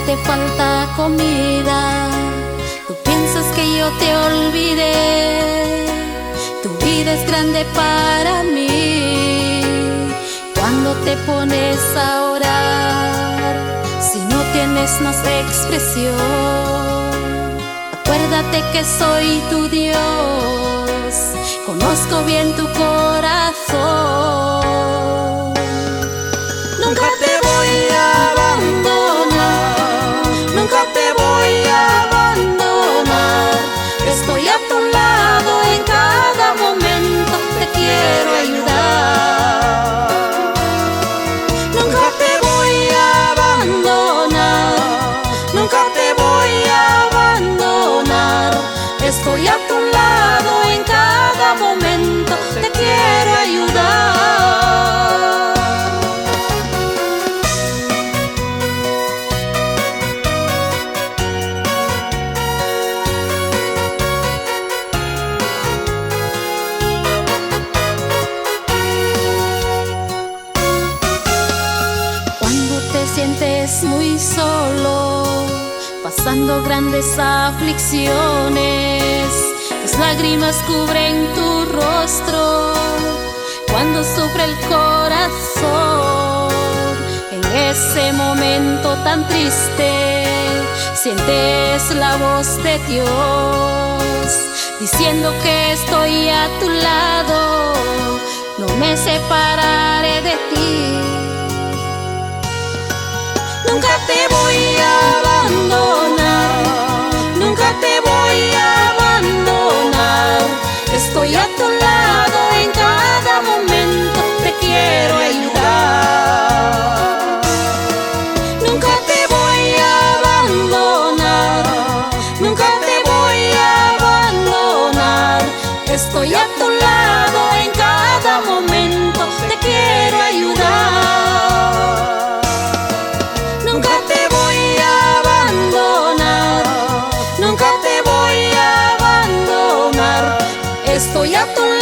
te falta comida, tú piensas que yo te olvidé. Tu vida es grande para mí cuando te pones a orar, si no tienes más expresión. Acuérdate que soy tu Dios, conozco bien tu corazón. Nunca te voy a abandonar, nunca te voy a abandonar. Estoy a tu lado en cada momento, te quiero ayudar. Nunca te voy a abandonar, nunca te voy a abandonar. Estoy a tu lado en cada momento, te quiero ayudar. Sientes muy solo, pasando grandes aflicciones, tus lágrimas cubren tu rostro cuando sufre el corazón. En ese momento tan triste, sientes la voz de Dios diciendo que estoy a tu lado, no me separaré de ti. Nunca te voy a abandonar, nunca te voy a abandonar. Estoy a tu lado en cada momento, te quiero ayudar. Nunca te voy a abandonar, nunca te voy a abandonar. Estoy a tu lado en cada momento, te quiero ayudar. Nunca te voy a abandonar, nunca te voy a abandonar. Estoy a tu lado.